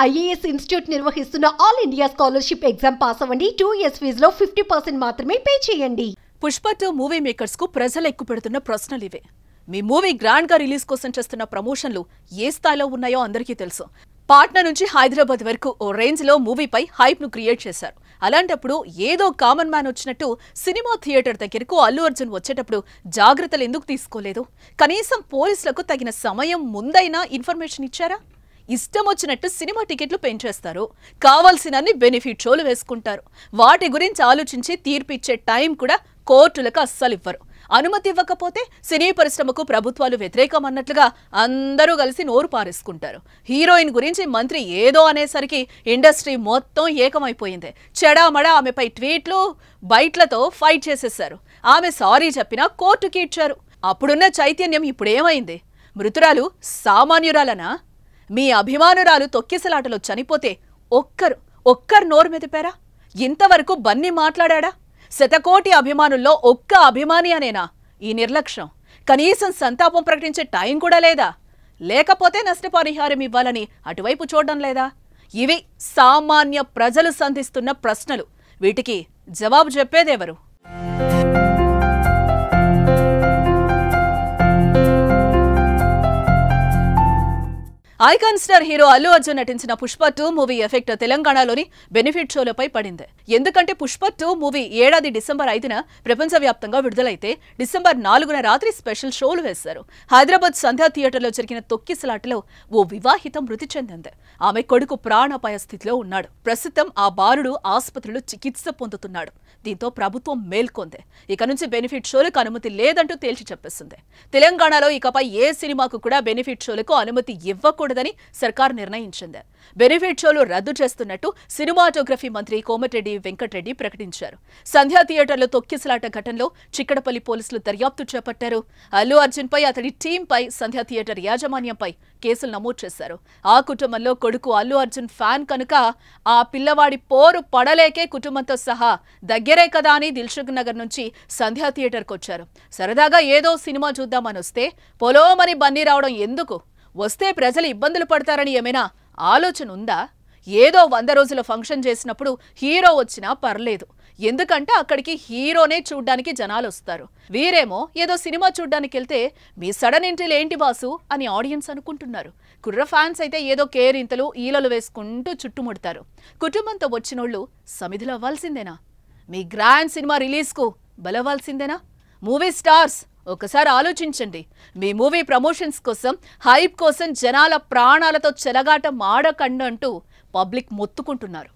IAS institute నిర్వహిస్తున్న all India scholarship exam pass అవ్వండి. 2 years ఫీజులో 50% మాత్రమే పే చేయండి. పుష్ప 2 మూవీ మేకర్స్ కు ప్రజలు ఎక్కుపెడుతున్న ప్రశ్నలు ఇవే. మీ మూవీ గ్రాండ్ గా రిలీజ్ కోసం చేస్తున్న ప్రమోషన్లు ఏ స్థాయిలో ఉన్నాయో అందరికీ తెలుసు. పాట్నా నుంచి హైదరాబాద్ వరకు ఓ రేంజ్ లో మూవీపై హైప్ ను క్రియేట్ చేశారు. అలాంటప్పుడు ఏదో కామన్ మ్యాన్ వచ్చినట్టు సినిమా థియేటర్ దగ్గరకు అల్లు అర్జున్ వచ్చేటప్పుడు జాగ్రత్తలు ఎందుకు తీసుకోలేదు? కనీసం పోలీసులకు తగిన సమయం ముందైనా ఇన్ఫర్మేషన్ ఇచ్చారా? ఇష్టం వచ్చినట్టు సినిమా టికెట్లు పెంచేస్తారు, కావాల్సినన్ని బెనిఫిట్ షోలు వేసుకుంటారు. వాటి గురించి ఆలోచించి తీర్పిచ్చే టైం కూడా కోర్టులకు అస్సలు ఇవ్వరు. అనుమతి ఇవ్వకపోతే సినీ పరిశ్రమకు ప్రభుత్వాలు వ్యతిరేకం అన్నట్లుగా అందరూ కలిసి నోరు పారేసుకుంటారు. హీరోయిన్ గురించి మంత్రి ఏదో అనేసరికి ఇండస్ట్రీ మొత్తం ఏకమైపోయింది. చెడామడా ఆమెపై ట్వీట్లు బైట్లతో ఫైట్ చేసేశారు. ఆమె సారీ చెప్పినా కోర్టుకి ఇచ్చారు. అప్పుడున్న చైతన్యం ఇప్పుడేమైంది? మృతురాలు సామాన్యురాలనా? మీ అభిమానురాలు తొక్కిసలాటలో చనిపోతే ఒక్కరు నోరు మెదిపారా? ఇంతవరకు బన్నీ మాట్లాడా? శతకోటి అభిమానుల్లో ఒక్క అభిమాని అనేనా ఈ నిర్లక్ష్యం? కనీసం సంతాపం ప్రకటించే టైం కూడా లేదా? లేకపోతే నష్టపరిహారం ఇవ్వాలని అటువైపు చూడడం లేదా? ఇవి సామాన్య ప్రజలు సంధిస్తున్న ప్రశ్నలు. వీటికి జవాబు చెప్పేదెవరు? Icon star hero Allu Arjun నటించిన పుష్ప 2 మూవీ ఎఫెక్ట్ తెలంగాణలోని బెనిఫిట్ షోలపై పడింది. ఎందుకంటే పుష్ప 2 మూవీ ఏడాది డిసెంబర్ 5న ప్రపంచవ్యాప్తంగా విడుదలైతే డిసెంబర్ 4న రాత్రి స్పెషల్ షోలు వేశారు. హైదరాబాద్ సంధ్యా థియేటర్లో జరిగిన తొక్కిసలాటలో ఓ వివాహిత మృతి చెందింది. ఆమె కొడుకు ప్రాణాపాయ స్థితిలో ఉన్నాడు. ప్రస్తుతం ఆ బాలుడు ఆసుపత్రిలో చికిత్స పొందుతున్నాడు. దీంతో ప్రభుత్వం మేల్కొంది. ఇక నుంచి బెనిఫిట్ షోలకు అనుమతి లేదంటూ తేల్చి చెప్పేసింది. తెలంగాణలో ఇకపై ఏ సినిమాకు కూడా బెనిఫిట్ షోలకు అనుమతి ఇవ్వకూడదని సర్కార్ నిర్ణయించింది. బెనిఫిట్ షోలు రద్దు చేస్తున్నట్టు సినిమాటోగ్రఫీ మంత్రి కోమటిరెడ్డి వెంకటరెడ్డి ప్రకటించారు. సంధ్యా థియేటర్లో తొక్కిసలాట ఘటనలో చిక్కడపల్లి పోలీసులు దర్యాప్తు చేపట్టారు. అల్లు అర్జున్ పై, అతడి టీంపై, సంధ్యా థియేటర్ యాజమాన్యంపై కేసులు నమోదు చేశారు. ఆ కుటుంబంలో కొడుకు అల్లు అర్జున్ ఫ్యాన్ కనుక ఆ పిల్లవాడి పోరు పడలేకే కుటుంబంతో సహా దగ్గరే కదా అని దిల్సుఖ్ నగర్ నుంచి సంధ్యా థియేటర్కి వచ్చారు. సరదాగా ఏదో సినిమా చూద్దామని వస్తే పొలోమని బన్నీ రావడం ఎందుకు? వస్తే ప్రజలు ఇబ్బందులు పడతారని ఏమైనా ఆలోచన ఉందా? ఏదో 100 రోజుల ఫంక్షన్ చేసినప్పుడు హీరో వచ్చినా పర్లేదు, ఎందుకంటే అక్కడికి హీరోనే చూడ్డానికి జనాలు వస్తారు. వీరేమో ఏదో సినిమా చూడ్డానికి వెళ్తే మీ సడన్ ఎంట్రీలు ఏంటి బాసు అని ఆడియన్స్ అనుకుంటున్నారు. కుర్ర ఫ్యాన్స్ అయితే ఏదో కేరింతలు ఈలలు వేసుకుంటూ చుట్టుముడతారు. కుటుంబంతో వచ్చినోళ్ళు సమిధులు అవ్వాల్సిందేనా? మీ గ్రాండ్ సినిమా రిలీజ్కు బలవ్వాల్సిందేనా? మూవీ స్టార్స్ ఒకసారి ఆలోచించండి. మీ మూవీ ప్రమోషన్స్ కోసం, హైప్ కోసం జనాల ప్రాణాలతో చెలగాట మాడకండి అంటూ పబ్లిక్ మొత్తుకుంటున్నారు.